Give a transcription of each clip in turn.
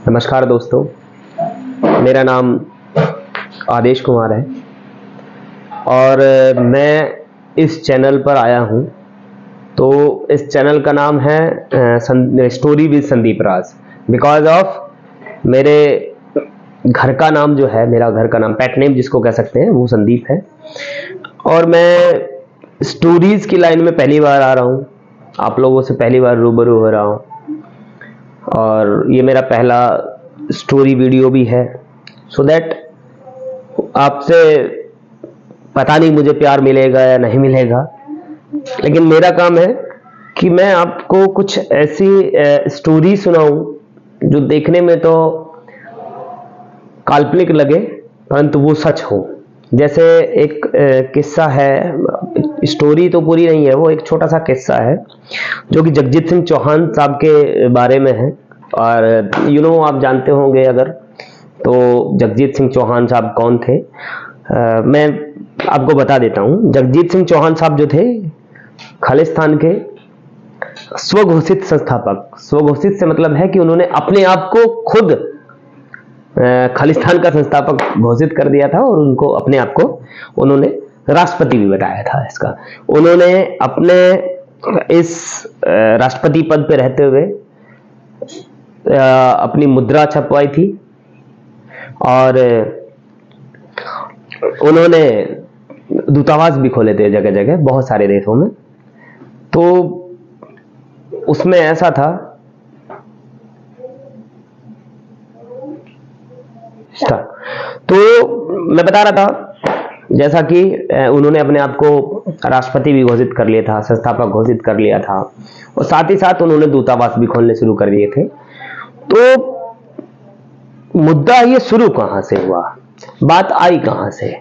नमस्कार दोस्तों, मेरा नाम आदेश कुमार है और मैं इस चैनल पर आया हूं। तो इस चैनल का नाम है story with Sandeep Raj. Because of मेरे घर का नाम जो है, मेरा घर का नाम पेट नेम जिसको कह सकते हैं वो संदीप है और मैं स्टोरीज की लाइन में पहली बार आ रहा हूं, आप लोगों से पहली बार रूबरू हो रहा हूं और ये मेरा पहला स्टोरी वीडियो भी है। सो दैट आपसे पता नहीं मुझे प्यार मिलेगा या नहीं मिलेगा, लेकिन मेरा काम है कि मैं आपको कुछ ऐसी स्टोरी सुनाऊं जो देखने में तो काल्पनिक लगे परंतु वो सच हो। जैसे एक किस्सा है, स्टोरी तो पूरी नहीं है, वो एक छोटा सा किस्सा है जो कि जगजीत सिंह चौहान साहब के बारे में है। और आप जानते होंगे अगर, तो जगजीत सिंह चौहान साहब कौन थे। मैं आपको बता देता हूं। जगजीत सिंह चौहान साहब जो थे, खालिस्तान के स्वघोषित संस्थापक। स्वघोषित से मतलब है कि उन्होंने अपने आप को खुद खालिस्तान का संस्थापक घोषित कर दिया था और उनको अपने आप को उन्होंने राष्ट्रपति भी बताया था। इसका उन्होंने अपने इस राष्ट्रपति पद पे रहते हुए अपनी मुद्रा छपवाई थी और उन्होंने दूतावास भी खोले थे जगह जगह, बहुत सारे देशों में। तो उसमें ऐसा था, तो मैं बता रहा था जैसा कि उन्होंने अपने आप को राष्ट्रपति भी घोषित कर लिया था, संस्थापक घोषित कर लिया था और साथ ही साथ उन्होंने दूतावास भी खोलने शुरू कर दिए थे। तो मुद्दा ये शुरू कहां से हुआ, बात आई कहां से?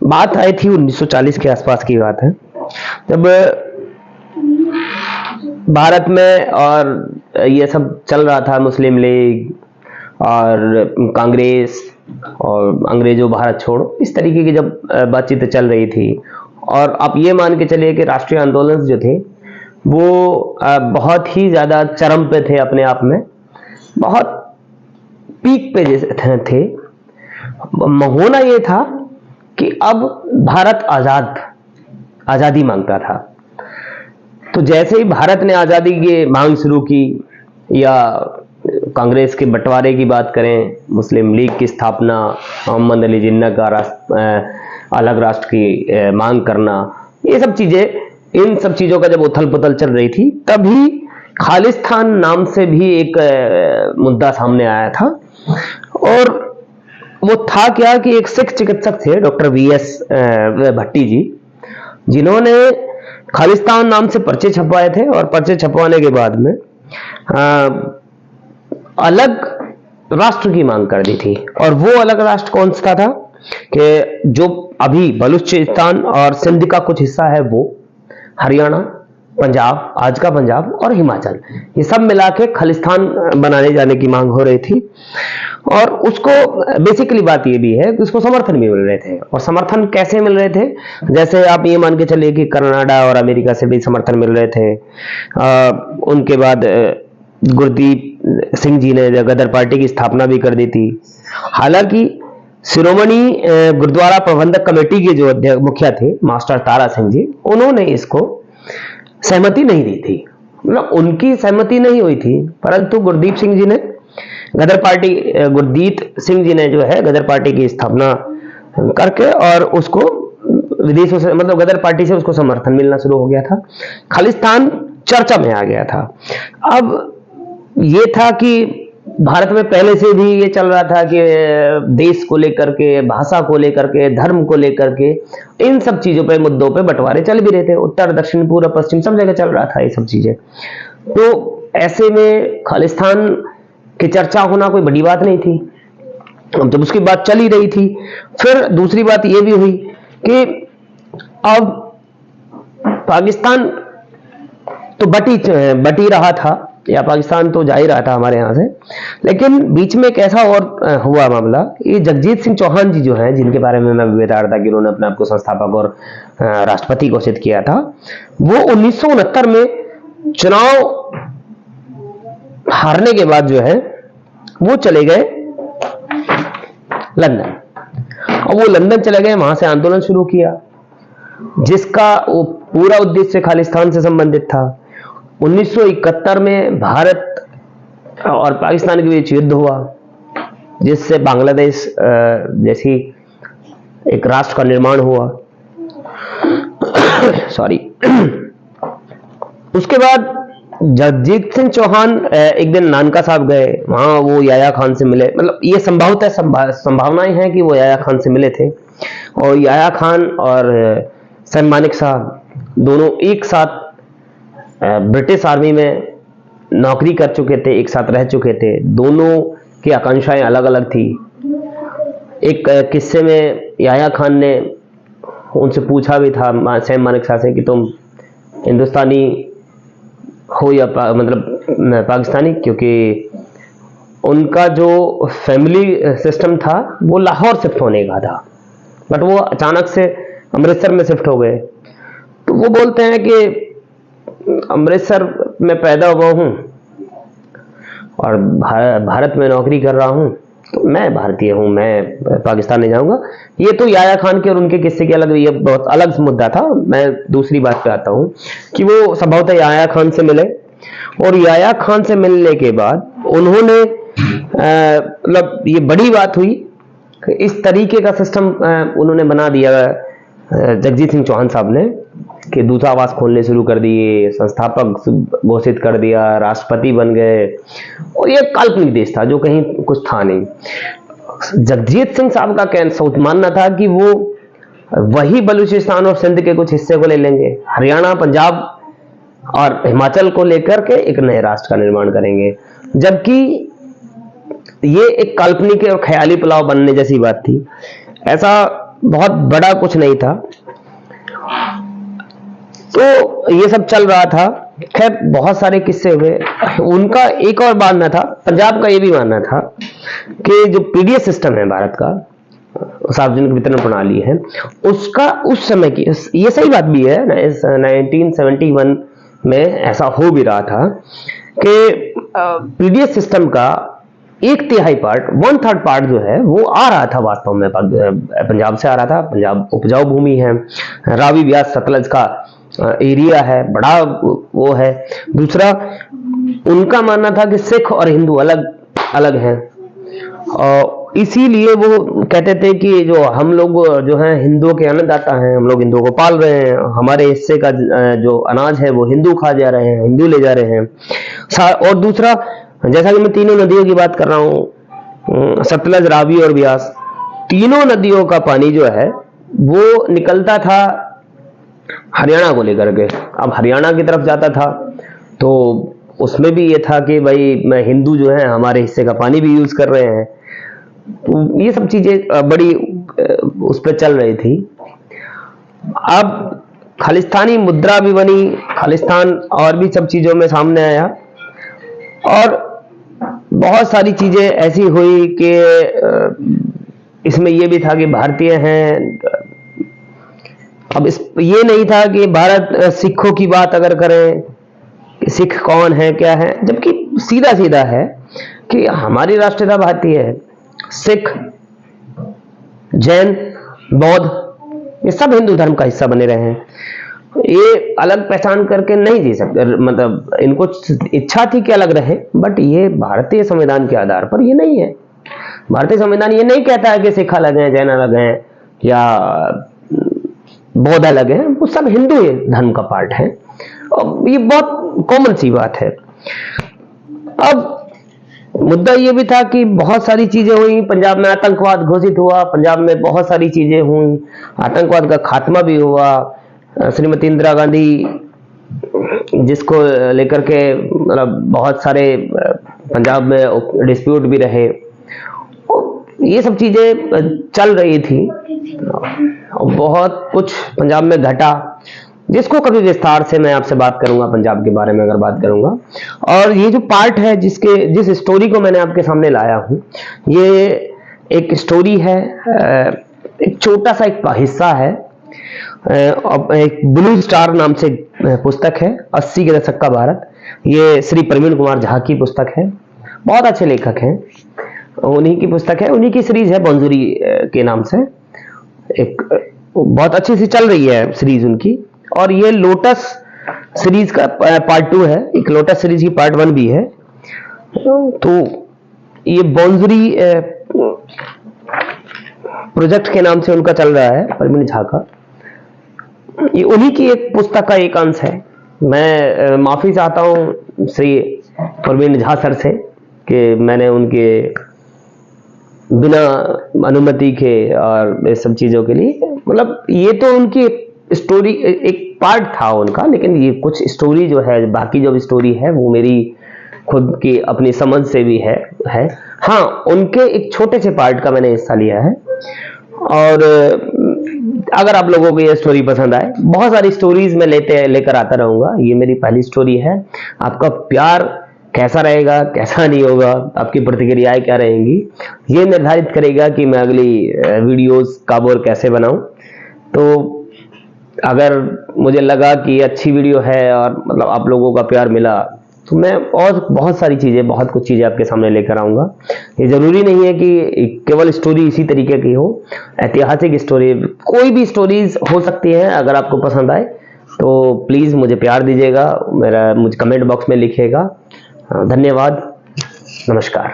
बात आई थी 1940 के आसपास की बात है, जब भारत में और ये सब चल रहा था, मुस्लिम लीग और कांग्रेस और अंग्रेजों भारत छोड़ो, इस तरीके की जब बातचीत चल रही थी। और आप ये मान के चलिए कि राष्ट्रीय आंदोलन जो थे वो बहुत ही ज्यादा चरम पे थे, अपने आप में बहुत पीक पे जैसे थे। होना ये था कि अब भारत आजादी मांगता था। तो जैसे ही भारत ने आजादी की मांग शुरू की, या कांग्रेस के बंटवारे की बात करें, मुस्लिम लीग की स्थापना, मोहम्मद अली जिन्ना का अलग राष्ट्र की मांग करना, ये सब चीजें, इन सब चीजों का जब उथल पुथल चल रही थी, तभी खालिस्तान नाम से भी एक मुद्दा सामने आया था। और वो था क्या कि एक सिख चिकित्सक थे, डॉक्टर वीएस भट्टी जी, जिन्होंने खालिस्तान नाम से पर्चे छपवाए थे और पर्चे छपवाने के बाद में अलग राष्ट्र की मांग कर दी थी। और वो अलग राष्ट्र कौन सा था कि जो अभी बलूचिस्तान और सिंध का कुछ हिस्सा है, वो हरियाणा, पंजाब, आज का पंजाब और हिमाचल, ये सब मिला के खालिस्तान बनाने जाने की मांग हो रही थी। और उसको बेसिकली बात ये भी है कि उसको समर्थन भी मिल रहे थे। और समर्थन कैसे मिल रहे थे? जैसे आप ये मान के चलिए कि कनाडा और अमेरिका से भी समर्थन मिल रहे थे। उनके बाद गुरदीप सिंह जी ने गदर पार्टी की स्थापना भी कर दी थी। हालांकि शिरोमणि गुरुद्वारा प्रबंधक कमेटी के जो मुखिया थे, मास्टर तारा सिंह जी, उन्होंने इसको सहमति नहीं दी थी, मतलब उनकी सहमति नहीं हुई थी। परंतु गुरदीप सिंह जी ने गुरदीप सिंह जी ने जो है गदर पार्टी की स्थापना करके और उसको विदेशों से, मतलब गदर पार्टी से उसको समर्थन मिलना शुरू हो गया था। खालिस्तान चर्चा में आ गया था। अब ये था कि भारत में पहले से भी ये चल रहा था कि देश को लेकर के, भाषा को लेकर के, धर्म को लेकर के, इन सब चीजों पे, मुद्दों पे बंटवारे चल भी रहे थे। उत्तर, दक्षिण, पूर्व, पश्चिम सब जगह चल रहा था ये सब चीजें। तो ऐसे में खालिस्तान की चर्चा होना कोई बड़ी बात नहीं थी। जब उसकी बात चल ही रही थी, फिर दूसरी बात ये भी हुई कि अब पाकिस्तान तो बटी रहा था, या पाकिस्तान तो जा ही रहा था हमारे यहाँ से, लेकिन बीच में एक ऐसा और हुआ मामला, ये जगजीत सिंह चौहान जी जो हैं, जिनके बारे में मैं बता रहा था कि उन्होंने अपने आप को संस्थापक और राष्ट्रपति घोषित किया था, वो 1969 में चुनाव हारने के बाद जो है वो चले गए लंदन, और वो लंदन चले गए, वहां से आंदोलन शुरू किया जिसका वो पूरा उद्देश्य खालिस्तान से संबंधित था। 1971 में भारत और पाकिस्तान के बीच युद्ध हुआ, जिससे बांग्लादेश जैसी एक राष्ट्र का निर्माण हुआ। सॉरी। उसके बाद जगजीत सिंह चौहान एक दिन नानका साहब गए, वहां वो याया खान से मिले, मतलब ये संभवतः संभावनाएं हैं कि वो याया खान से मिले थे, और याया खान और सैम मानेक साहब दोनों एक साथ ब्रिटिश आर्मी में नौकरी कर चुके थे, एक साथ रह चुके थे। दोनों की आकांक्षाएं अलग अलग थी। एक किस्से में याया खान ने उनसे पूछा भी था, सैम मानेक साहब से, कि तुम हिंदुस्तानी हो या मतलब पाकिस्तानी, क्योंकि उनका जो फैमिली सिस्टम था वो लाहौर शिफ्ट होने का था, बट वो अचानक से अमृतसर में शिफ्ट हो गए। तो वो बोलते हैं कि अमृतसर में पैदा हुआ हूं और भारत में नौकरी कर रहा हूं, तो मैं भारतीय हूं, मैं पाकिस्तान नहीं जाऊंगा। ये तो याया खान के और उनके किस्से के अलग, ये बहुत अलग मुद्दा था। मैं दूसरी बात पे आता हूं कि वो संभवतः याया खान से मिले, और याया खान से मिलने के बाद उन्होंने मतलब ये बड़ी बात हुई कि इस तरीके का सिस्टम उन्होंने बना दिया जगजीत सिंह चौहान साहब ने, कि दूतावास खोलने शुरू कर दिए, संस्थापक घोषित कर दिया, राष्ट्रपति बन गए, और ये काल्पनिक देश था जो कहीं कुछ था नहीं। जगजीत सिंह साहब का मानना था कि वो वही बलूचिस्तान और सिंध के कुछ हिस्से को ले लेंगे, हरियाणा, पंजाब और हिमाचल को लेकर के एक नए राष्ट्र का निर्माण करेंगे, जबकि ये एक काल्पनिक और ख्याली पुलाव बनने जैसी बात थी। ऐसा बहुत बड़ा कुछ नहीं था। तो ये सब चल रहा था। खैर बहुत सारे किस्से हुए। उनका एक और मानना था, पंजाब का ये भी मानना था, कि जो पीडीएस सिस्टम है भारत का, सार्वजनिक वितरण प्रणाली है, उसका उस समय की, ये सही बात भी है, 1971 में ऐसा हो भी रहा था कि पीडीएस सिस्टम का 1/3 पार्ट, 1/3 पार्ट जो है वो आ रहा था वास्तव में पंजाब से आ रहा था। पंजाब उपजाऊ भूमि है, रावी ब्यास सतलज का एरिया है, बड़ा वो है। दूसरा, उनका मानना था कि सिख और हिंदू अलग अलग हैं, और इसीलिए वो कहते थे कि जो हम लोग जो हैं हिंदुओं के अन्नदाता हैं, हम लोग हिंदुओं को पाल रहे हैं, हमारे हिस्से का जो अनाज है वो हिंदू खा जा रहे हैं, हिंदू ले जा रहे हैं। और दूसरा, जैसा कि मैं तीनों नदियों की बात कर रहा हूं, सतलज, रावी और ब्यास, तीनों नदियों का पानी जो है वो निकलता था हरियाणा को लेकर के। अब हरियाणा की तरफ जाता था, तो उसमें भी ये था कि भाई मैं हिंदू जो है हमारे हिस्से का पानी भी यूज कर रहे हैं। तो ये सब चीजें बड़ी उस पर चल रही थी। अब खालिस्तानी मुद्रा भी बनी, खालिस्तान और भी सब चीजों में सामने आया, और बहुत सारी चीजें ऐसी हुई कि इसमें यह भी था कि भारतीय हैं। अब ये नहीं था कि भारत सिखों की बात अगर करें कि सिख कौन है क्या है, जबकि सीधा सीधा है कि हमारी राष्ट्रीयता भारतीय है। सिख, जैन, बौद्ध, ये सब हिंदू धर्म का हिस्सा बने रहे हैं। ये अलग पहचान करके नहीं जी सकते, मतलब इनको इच्छा थी कि अलग रहे, बट ये भारतीय संविधान के आधार पर ये नहीं है। भारतीय संविधान ये नहीं कहता है कि सिख अलग हैं, जैन अलग हैं या बौद्ध अलग हैं, वो सब हिंदू धर्म का पार्ट है, और ये बहुत कॉमन सी बात है। अब मुद्दा ये भी था कि बहुत सारी चीजें हुई, पंजाब में आतंकवाद घोषित हुआ, पंजाब में बहुत सारी चीजें हुई, आतंकवाद का खात्मा भी हुआ। श्रीमती इंदिरा गांधी, जिसको लेकर के मतलब बहुत सारे पंजाब में डिस्प्यूट भी रहे, ये सब चीजें चल रही थी, बहुत कुछ पंजाब में घटा, जिसको कभी विस्तार से मैं आपसे बात करूंगा पंजाब के बारे में अगर बात करूंगा। और ये जो पार्ट है जिस स्टोरी को मैंने आपके सामने लाया हूं, ये एक स्टोरी है, एक छोटा सा एक हिस्सा है, एक ब्लू स्टार नाम से पुस्तक है, 80 के दशक का भारत। ये श्री प्रवीण कुमार झा की पुस्तक है। बहुत अच्छे लेखक हैं, उन्हीं की पुस्तक है, उन्हीं की सीरीज है बॉन्जुरी के नाम से, एक बहुत अच्छी सी चल रही है सीरीज उनकी। और ये लोटस सीरीज का पार्ट 2 है, एक लोटस सीरीज की पार्ट 1 भी है। तो ये बॉन्जुरी प्रोजेक्ट के नाम से उनका चल रहा है, परवीन झा का। ये उन्हीं की एक पुस्तक का एक अंश है। मैं माफी चाहता हूं श्री परवीन झा सर से कि मैंने उनके बिना अनुमति के और इस सब चीजों के लिए, मतलब ये तो उनकी स्टोरी एक पार्ट था उनका, लेकिन ये कुछ स्टोरी जो है, बाकी जो स्टोरी है वो मेरी खुद की अपनी समझ से भी है। हाँ, उनके एक छोटे से पार्ट का मैंने हिस्सा लिया है। और अगर आप लोगों को ये स्टोरी पसंद आए, बहुत सारी स्टोरीज मैं लेकर आता रहूंगा, ये मेरी पहली स्टोरी है। आपका प्यार कैसा रहेगा, कैसा नहीं होगा, आपकी प्रतिक्रियाएं क्या रहेंगी, ये निर्धारित करेगा कि मैं अगली वीडियोस कब और कैसे बनाऊं। तो अगर मुझे लगा कि अच्छी वीडियो है और मतलब आप लोगों का प्यार मिला, तो मैं और बहुत सारी चीजें, बहुत कुछ चीजें आपके सामने लेकर आऊंगा। ये जरूरी नहीं है कि केवल स्टोरी इसी तरीके की हो, ऐतिहासिक स्टोरी, कोई भी स्टोरीज हो सकती है। अगर आपको पसंद आए तो प्लीज मुझे प्यार दीजिएगा, मुझे कमेंट बॉक्स में लिखिएगा। धन्यवाद, नमस्कार।